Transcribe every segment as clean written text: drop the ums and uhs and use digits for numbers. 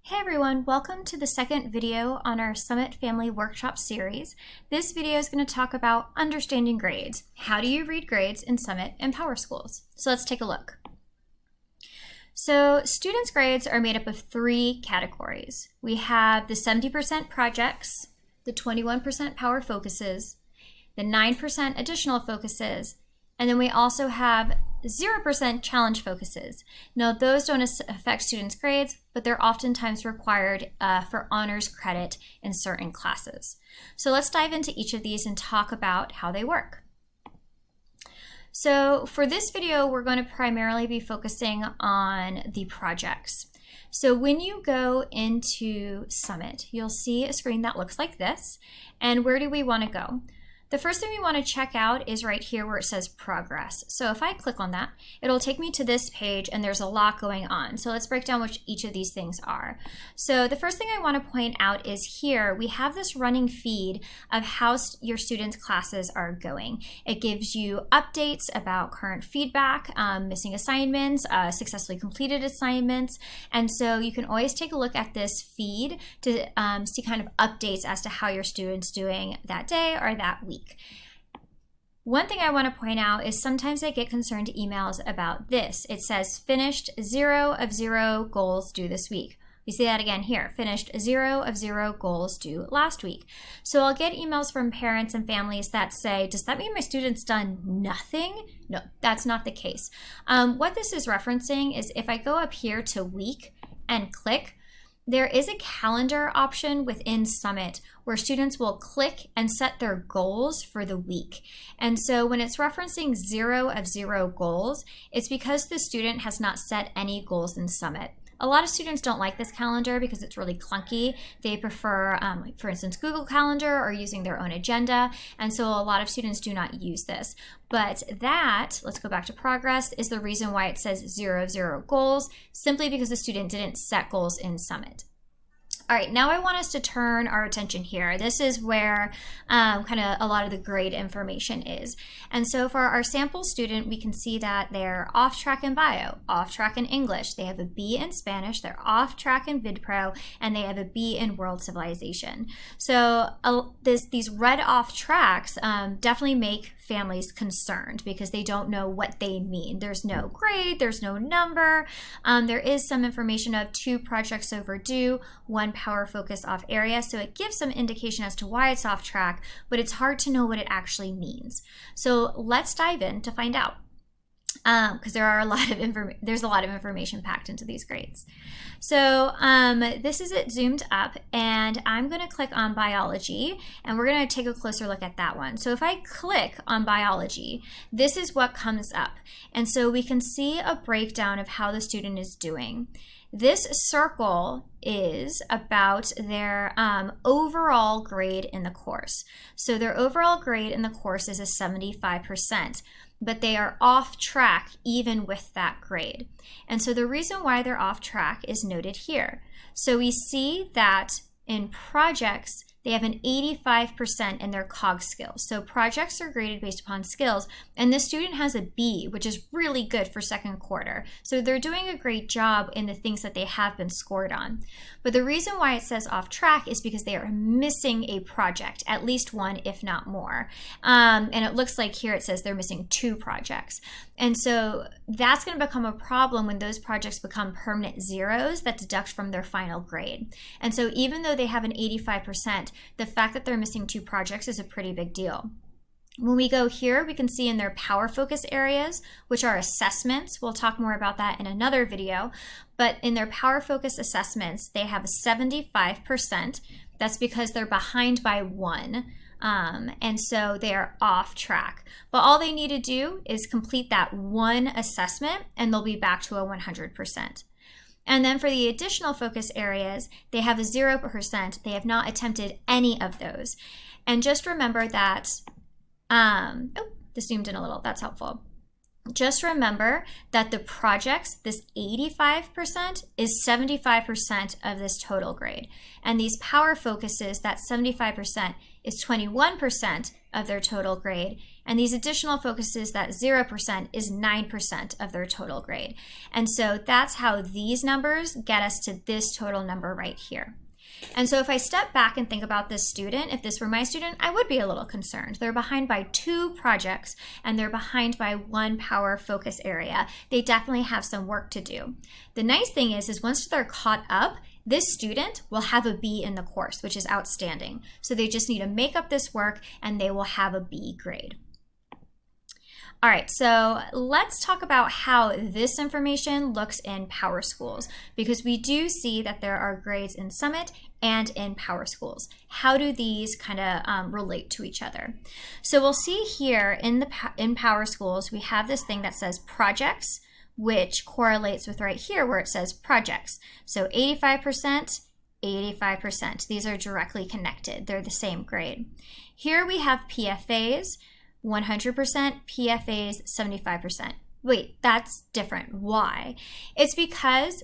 Hey everyone, welcome to the second video on our Summit Family Workshop series. This video is going to talk about understanding grades. How do you read grades in Summit and Power Schools? So let's take a look. So students' grades are made up of three categories. We have the 70% projects, the 21% power focuses, the 9% additional focuses, and then we also have 0% challenge focuses. Now, those don't affect students' grades, but they're oftentimes required for honors credit in certain classes. So let's dive into each of these and talk about how they work. So for this video, we're going to primarily be focusing on the projects. So when you go into Summit, you'll see a screen that looks like this. And where do we want to go? The first thing we want to check out is right here where it says progress. So if I click on that, it'll take me to this page and there's a lot going on. So let's break down what each of these things are. So the first thing I want to point out is here we have this running feed of how your students' classes are going. It gives you updates about current feedback, missing assignments, successfully completed assignments. And so you can always take a look at this feed to see kind of updates as to how your students doing that day or that week. One thing I want to point out is sometimes I get concerned emails about this. It says finished 0 of 0 goals due this week. You see that again here, finished 0 of 0 goals due last week. So I'll get emails from parents and families that say, does that mean my student's done nothing? No, that's not the case. What this is referencing is if I go up here to week and click, there is a calendar option within Summit where students will click and set their goals for the week. And so when it's referencing 0 of 0 goals, it's because the student has not set any goals in Summit. A lot of students don't like this calendar because it's really clunky. They prefer, for instance, Google Calendar or using their own agenda. And so a lot of students do not use this. But that, let's go back to progress, is the reason why it says 0 of 0 goals, simply because the student didn't set goals in Summit. All right, now I want us to turn our attention here. This is where kind of a lot of the grade information is. And so for our sample student, we can see that they're off track in bio, off track in English, they have a B in Spanish, they're off track in VidPro, and they have a B in World Civilization. So these red off tracks definitely make families concerned because they don't know what they mean. There's no grade, there's no number. There is some information of 2 projects overdue, 1 power focus off area, so it gives some indication as to why it's off track, but it's hard to know what it actually means. So let's dive in to find out. Because there's a lot of information packed into these grades. So this is it zoomed up, and I'm going to click on biology, and we're going to take a closer look at that one. So if I click on biology, this is what comes up. And so we can see a breakdown of how the student is doing. This circle is about their overall grade in the course. So their overall grade in the course is a 75%. But they are off track even with that grade. And so the reason why they're off track is noted here. So we see that in projects, they have an 85% in their COG skills. So projects are graded based upon skills, and this student has a B, which is really good for second quarter. So they're doing a great job in the things that they have been scored on. But the reason why it says off track is because they are missing a project, at least one, if not more. And it looks like here it says they're missing 2 projects. And so that's going to become a problem when those projects become permanent zeros that deduct from their final grade. And so even though they have an 85%, the fact that they're missing 2 projects is a pretty big deal. When we go here, we can see in their power focus areas, which are assessments. We'll talk more about that in another video. But in their power focus assessments, they have a 75%. That's because they're behind by 1. And so they are off track. But all they need to do is complete that 1 assessment, and they'll be back to a 100%. And then for the additional focus areas, they have a 0%. They have not attempted any of those. And just remember that, this zoomed in a little, that's helpful. Just remember that the projects, this 85% is 75% of this total grade. And these power focuses, that 75% is 21%, of their total grade. And these additional focuses, that 0%, is 9% of their total grade. And so that's how these numbers get us to this total number right here. And so if I step back and think about this student, if this were my student, I would be a little concerned. They're behind by 2 projects and they're behind by 1 power focus area. They definitely have some work to do. The nice thing is once they're caught up, this student will have a B in the course, which is outstanding. So they just need to make up this work and they will have a B grade. All right, so let's talk about how this information looks in Power Schools, because we do see that there are grades in Summit and in Power Schools. How do these kind of relate to each other? So we'll see here in Power Schools, we have this thing that says projects, which correlates with right here where it says projects. So 85%, 85%. These are directly connected. They're the same grade. Here we have PFAs, 100%, PFAs, 75%. Wait, that's different. Why? It's because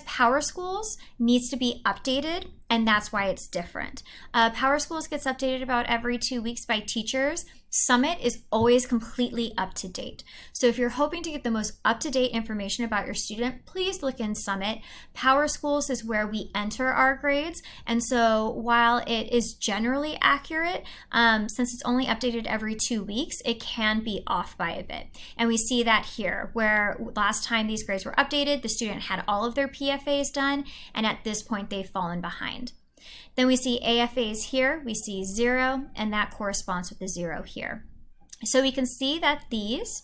Power Schools needs to be updated, and that's why it's different. Power Schools gets updated about every 2 weeks by teachers. Summit is always completely up to date. So if you're hoping to get the most up-to-date information about your student, please look in Summit. Power Schools is where we enter our grades. And so while it is generally accurate, since it's only updated every 2 weeks, it can be off by a bit. And we see that here, where last time these grades were updated, the student had all of their PFAs done, and at this point they've fallen behind. Then we see AFAs here, we see 0, and that corresponds with the 0 here. So we can see that these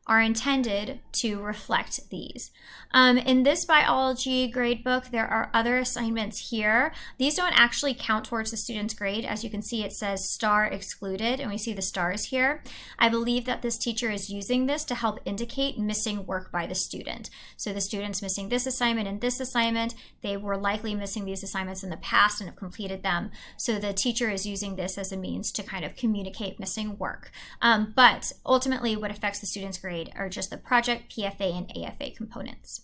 are intended to reflect these. In this biology grade book, there are other assignments here. These don't actually count towards the student's grade. As you can see, it says star excluded, and we see the stars here. I believe that this teacher is using this to help indicate missing work by the student. So the student's missing this assignment and this assignment. They were likely missing these assignments in the past and have completed them. So the teacher is using this as a means to kind of communicate missing work. But ultimately, what affects the student's grade are just the project, PFA, and AFA components.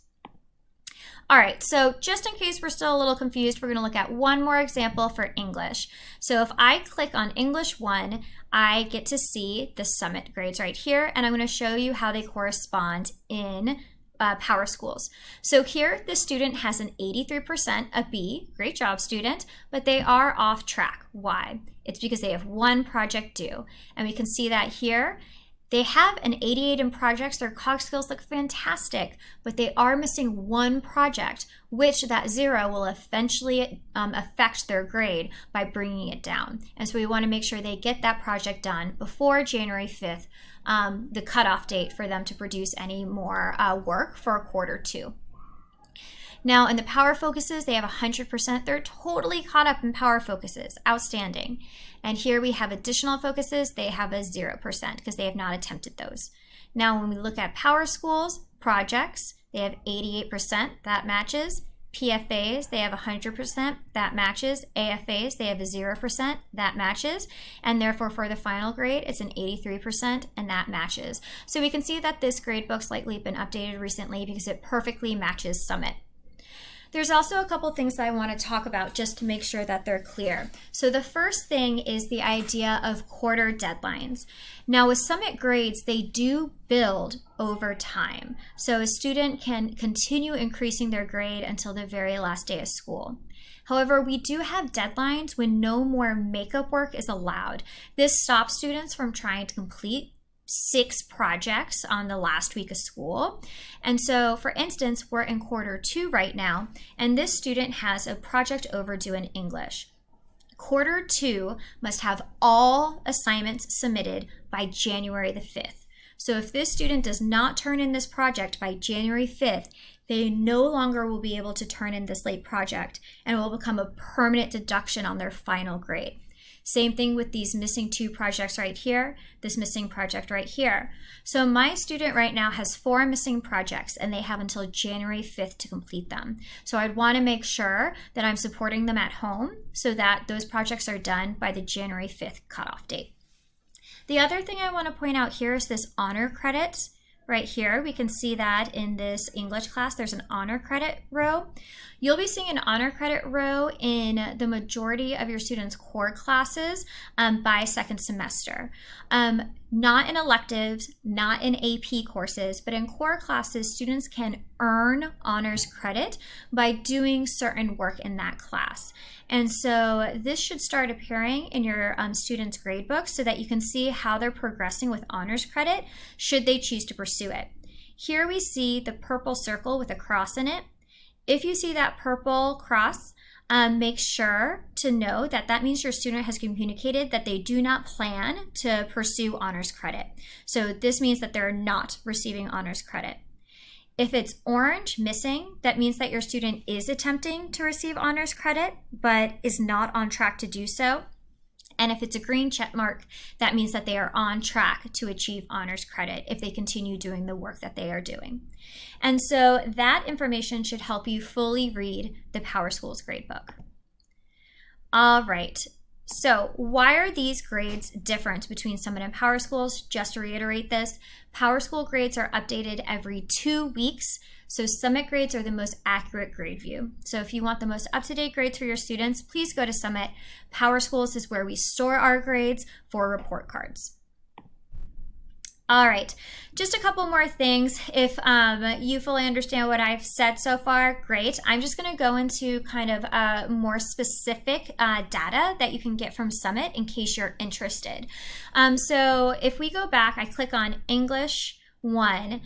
All right, so just in case we're still a little confused, we're going to look at one more example for English. So if I click on English 1, I get to see the Summit grades right here, and I'm going to show you how they correspond in Power Schools. So here, the student has an 83%, a B, great job student, but they are off track. Why? It's because they have 1 project due, and we can see that here. They have an 88 in projects, their cog skills look fantastic, but they are missing 1 project, which that 0 will eventually affect their grade by bringing it down. And so we want to make sure they get that project done before January 5th, the cutoff date for them to produce any more work for quarter 2. Now in the power focuses, they have 100%. They're totally caught up in power focuses. Outstanding. And here we have additional focuses. They have a 0% because they have not attempted those. Now when we look at Power Schools, projects, they have 88%. That matches. PFAs, they have 100%. That matches. AFAs, they have a 0%. That matches. And therefore for the final grade, it's an 83%, and that matches. So we can see that this grade book's likely been updated recently because it perfectly matches Summit. There's also a couple things that I want to talk about just to make sure that they're clear. So the first thing is the idea of quarter deadlines. Now with Summit grades, they do build over time. So a student can continue increasing their grade until the very last day of school. However, we do have deadlines when no more makeup work is allowed. This stops students from trying to complete 6 projects on the last week of school. And so for instance, we're in quarter 2 right now, and this student has a project overdue in English. Quarter 2 must have all assignments submitted by January the 5th. So if this student does not turn in this project by January 5th, they no longer will be able to turn in this late project, and it will become a permanent deduction on their final grade. Same thing with these missing 2 projects right here, this missing project right here. So my student right now has 4 missing projects, and they have until January 5th to complete them. So I'd want to make sure that I'm supporting them at home so that those projects are done by the January 5th cutoff date. The other thing I want to point out here is this honor credit Right here, we can see that in this English class, there's an honor credit row. You'll be seeing an honor credit row in the majority of your students' core classes by second semester. Not in electives, not in AP courses, but in core classes, students can earn honors credit by doing certain work in that class. And so this should start appearing in your students' gradebook so that you can see how they're progressing with honors credit should they choose to pursue it. Here we see the purple circle with a cross in it. If you see that purple cross, make sure to know that that means your student has communicated that they do not plan to pursue honors credit. So this means that they're not receiving honors credit. If it's orange, missing, that means that your student is attempting to receive honors credit, but is not on track to do so. And if it's a green check mark, that means that they are on track to achieve honors credit if they continue doing the work that they are doing. And so that information should help you fully read the PowerSchools gradebook. All right. So why are these grades different between Summit and PowerSchools? Just to reiterate this, PowerSchool grades are updated every 2 weeks. So Summit grades are the most accurate grade view. So if you want the most up-to-date grades for your students, please go to Summit. PowerSchools is where we store our grades for report cards. All right, just a couple more things. If you fully understand what I've said so far, great. I'm just gonna go into kind of more specific data that you can get from Summit in case you're interested. So if we go back, I click on English 1.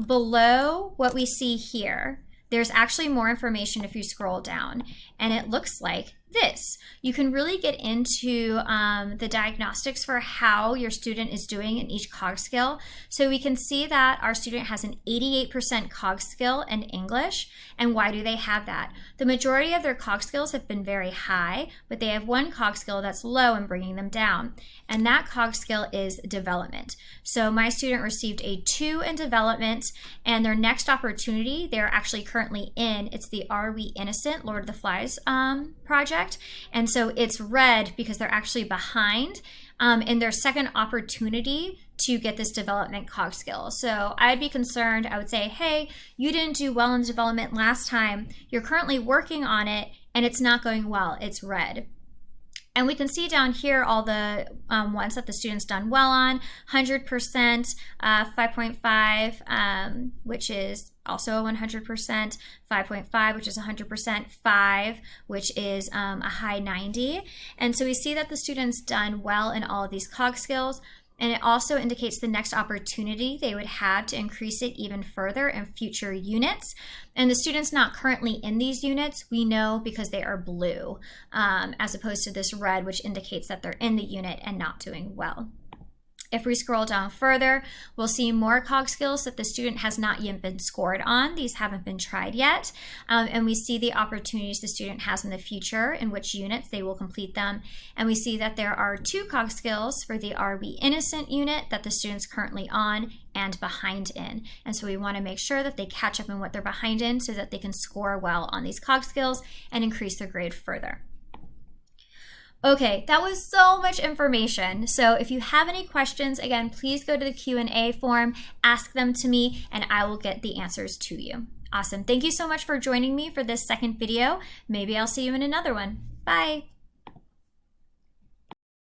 Below what we see here, there's actually more information if you scroll down, and it looks like this. You can really get into the diagnostics for how your student is doing in each COG skill. So we can see that our student has an 88% COG skill in English. And why do they have that? The majority of their COG skills have been very high, but they have one COG skill that's low and bringing them down. And that COG skill is development. So my student received a 2 in development, and their next opportunity, they're actually currently in, it's the Are We Innocent? Lord of the Flies project. And so it's red because they're actually behind in their second opportunity to get this development COG skill. So I'd be concerned. I would say, hey, you didn't do well in development last time. You're currently working on it and it's not going well. It's red. And we can see down here all the ones that the student's done well on, 100%, 5.5, which is also 100%, 5.5, which is 100%, 5, which is a high 90. And so we see that the student's done well in all of these COG skills. And it also indicates the next opportunity they would have to increase it even further in future units. And the students not currently in these units, we know because they are blue, as opposed to this red, which indicates that they're in the unit and not doing well. If we scroll down further, we'll see more COG skills that the student has not yet been scored on. These haven't been tried yet. And we see the opportunities the student has in the future, in which units they will complete them. And we see that there are 2 COG skills for the Are We Innocent unit that the student's currently on and behind in. And so we want to make sure that they catch up in what they're behind in so that they can score well on these COG skills and increase their grade further. Okay, that was so much information. So if you have any questions, again, please go to the Q&A form, ask them to me, and I will get the answers to you. Awesome. Thank you so much for joining me for this second video. Maybe I'll see you in another one. Bye.